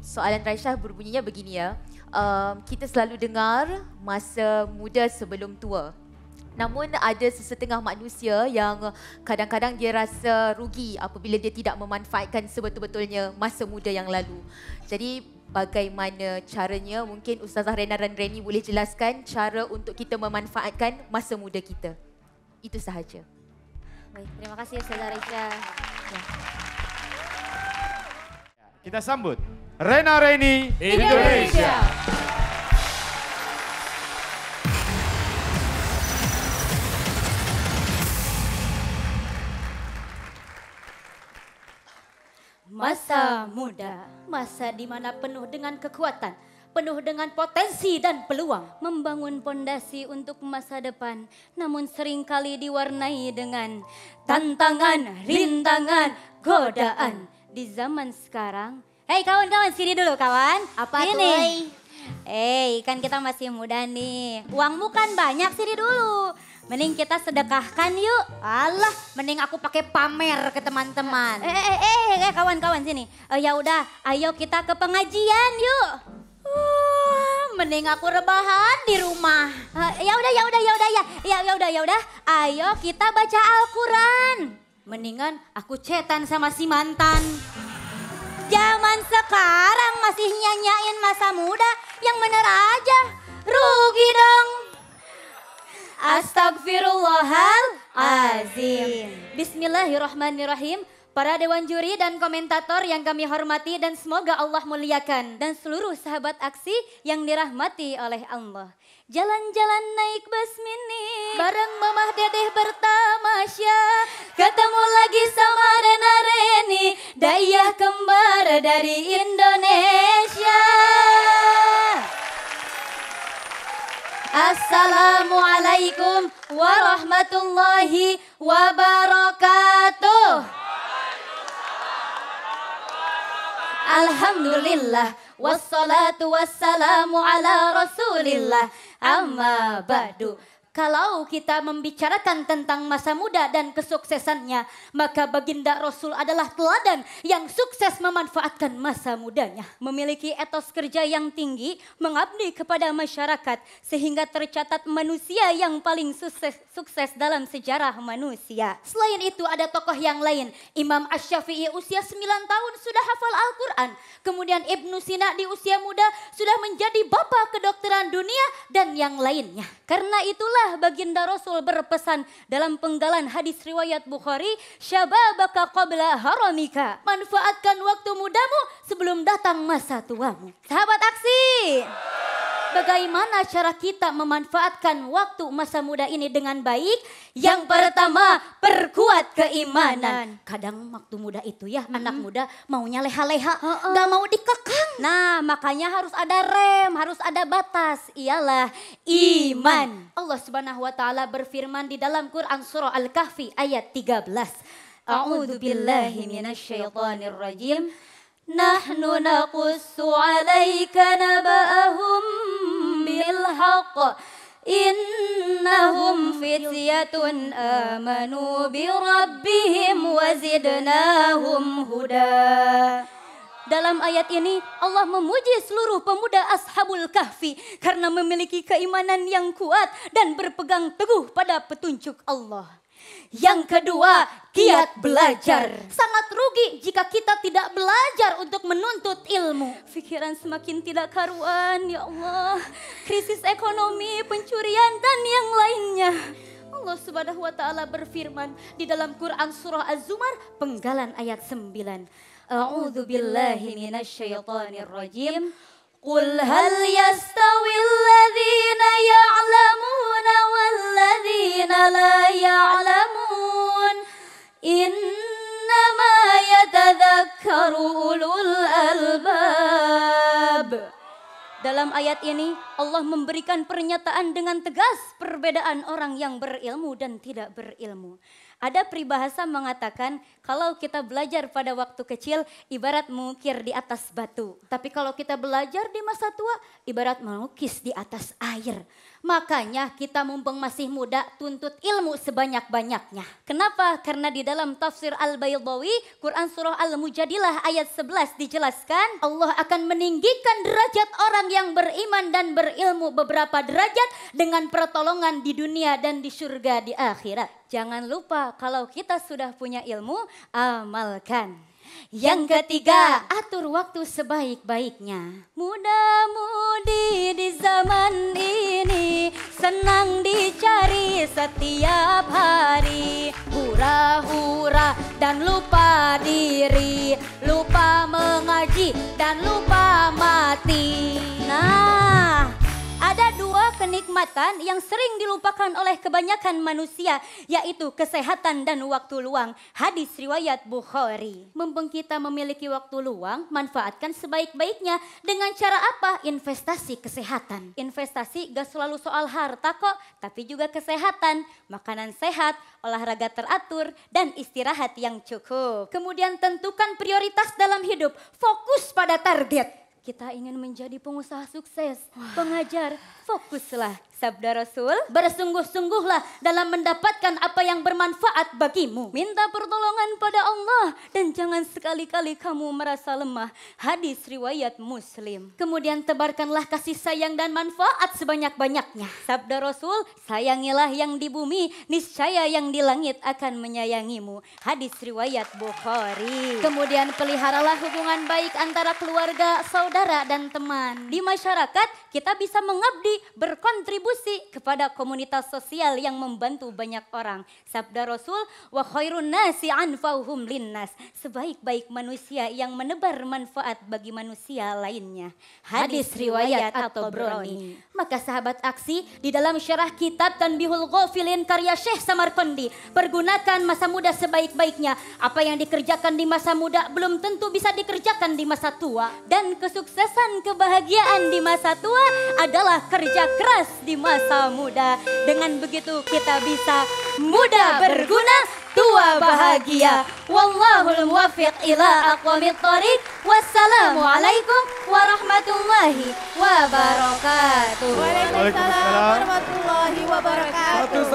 soalan Raisya berbunyinya begini ya. Kita selalu dengar masa muda sebelum tua. Namun ada sesetengah manusia yang kadang-kadang dia rasa rugi apabila dia tidak memanfaatkan sebetul-betulnya masa muda yang lalu. Jadi bagaimana caranya, mungkin Ustazah Rena dan Reni boleh jelaskan cara untuk kita memanfaatkan masa muda kita. Itu sahaja. Baik, terima kasih Ustazah Raisya. Ya. Kita sambut Rena Reni Indonesia. Masa muda, masa di mana penuh dengan kekuatan, penuh dengan potensi dan peluang. Membangun pondasi untuk masa depan, namun seringkali diwarnai dengan tantangan, rintangan, godaan. Di zaman sekarang, hei kawan-kawan, sini dulu kawan. Apa sini. tuh? Kan kita masih muda nih, uangmu kan banyak, sini dulu. Mending kita sedekahkan yuk. Alah, mending aku pakai pamer ke teman-teman. Kawan-kawan sini. Ya udah, ayo kita ke pengajian yuk. Mending aku rebahan di rumah. Ya udah. Ayo kita baca Al-Quran. Mendingan aku cetan sama si mantan. Zaman sekarang masih nyanyain masa muda, yang bener aja. Rugi dong. Astagfirullahalazim. Bismillahirrahmanirrahim. Para dewan juri dan komentator yang kami hormati dan semoga Allah muliakan. Dan seluruh sahabat aksi yang dirahmati oleh Allah. Jalan-jalan naik bus mini, bareng Mamah Dedeh bertamasya. Ketemu lagi sama Rena Reni, dayah kembar dari Indonesia. Assalamualaikum warahmatullahi wabarakatuh. Alhamdulillah wassalatu wassalamu ala rasulillah. Amma ba'du. Kalau kita membicarakan tentang masa muda dan kesuksesannya, maka baginda Rasul adalah teladan yang sukses memanfaatkan masa mudanya. Memiliki etos kerja yang tinggi, mengabdi kepada masyarakat, sehingga tercatat manusia yang paling sukses dalam sejarah manusia. Selain itu ada tokoh yang lain. Imam Asy-Syafi'i usia 9 tahun sudah hafal Al-Quran. Kemudian Ibnu Sina di usia muda sudah menjadi bapak kedokteran dunia dan yang lainnya. Karena itulah baginda Rasul berpesan dalam penggalan hadis riwayat Bukhari, syababaka qabla haramika. Manfaatkan waktu mudamu sebelum datang masa tuamu. Sahabat aksi, bagaimana cara kita memanfaatkan waktu masa muda ini dengan baik? Yang pertama, perkuat keimanan. Kadang waktu muda itu ya, anak muda maunya leha-leha, gak mau dikekang. Nah, makanya harus ada rem, harus ada batas. Ialah iman. Allah Subhanahu wa taala berfirman di dalam Quran surah Al-Kahfi ayat 13. A'udzu billahi minasyaitonir rajim. Nahnu naqussu 'alaika naba'ahum bil haqq. Innahum fityatun amanu bi rabbihim wa zidnahum huda. Dalam ayat ini Allah memuji seluruh pemuda Ashabul Kahfi karena memiliki keimanan yang kuat dan berpegang teguh pada petunjuk Allah. Yang kedua, giat belajar. Sangat rugi jika kita tidak belajar untuk menuntut ilmu. Pikiran semakin tidak karuan, ya Allah. Krisis ekonomi, pencurian, dan yang lainnya. Allah Subhanahu wa taala berfirman di dalam Quran surah Az-Zumar penggalan ayat 9. A'udzu billahi minasyaitonir rajim. Qul hal yastawil ladzina ya'lamuna wal ladzina la ya'lamun. Innama yatadzakkaru ulul albab. Dalam ayat ini Allah memberikan pernyataan dengan tegas perbedaan orang yang berilmu dan tidak berilmu. Ada peribahasa mengatakan kalau kita belajar pada waktu kecil ibarat mengukir di atas batu. Tapi kalau kita belajar di masa tua ibarat melukis di atas air. Makanya kita mumpung masih muda tuntut ilmu sebanyak-banyaknya. Kenapa? Karena di dalam tafsir Al-Baydawi, Quran surah Al-Mujadilah ayat 11 dijelaskan Allah akan meninggikan derajat orang yang beriman dan berilmu beberapa derajat dengan pertolongan di dunia dan di surga di akhirat. Jangan lupa kalau kita sudah punya ilmu, amalkan. Yang ketiga, atur waktu sebaik-baiknya. Muda-mudi di zaman ini senang dicari setiap hari. Hura-hura dan lupa diri, lupa mengaji dan lupa mati. Nah, ada dua kenikmatan yang sering dilupakan oleh kebanyakan manusia, yaitu kesehatan dan waktu luang. Hadis riwayat Bukhari. Mumpung kita memiliki waktu luang, manfaatkan sebaik-baiknya. Dengan cara apa? Investasi kesehatan. Investasi gak selalu soal harta kok, tapi juga kesehatan. Makanan sehat, olahraga teratur, dan istirahat yang cukup. Kemudian tentukan prioritas dalam hidup. Fokus pada target. Kita ingin menjadi pengusaha sukses, pengajar, fokuslah. Sabda Rasul, bersungguh-sungguhlah dalam mendapatkan apa yang bermanfaat bagimu. Minta pertolongan pada Allah dan jangan sekali-kali kamu merasa lemah. Hadis riwayat Muslim. Kemudian tebarkanlah kasih sayang dan manfaat sebanyak-banyaknya. Sabda Rasul, sayangilah yang di bumi, niscaya yang di langit akan menyayangimu. Hadis riwayat Bukhari. Kemudian peliharalah hubungan baik antara keluarga, saudara, dan teman. Di masyarakat kita bisa mengabdi, berkontribusi kepada komunitas sosial yang membantu banyak orang. Sabda Rasul, wa khairun nasi anfa'uhum linnas. Sebaik-baik manusia yang menebar manfaat bagi manusia lainnya. Hadis riwayat At-Tabrani. Maka sahabat aksi, di dalam syarah kitab Tanbihul Ghafilin karya Syekh Samarqandi, pergunakan masa muda sebaik-baiknya. Apa yang dikerjakan di masa muda belum tentu bisa dikerjakan di masa tua. Dan kesuksesan kebahagiaan di masa tua adalah kerja keras di masa muda. Dengan begitu kita bisa muda berguna, tua bahagia. Wallahul muwaffiq ila aqwamit thoriq. Wassalamualaikum warahmatullahi wabarakatuh. Waalaikumsalam warahmatullahi wabarakatuh.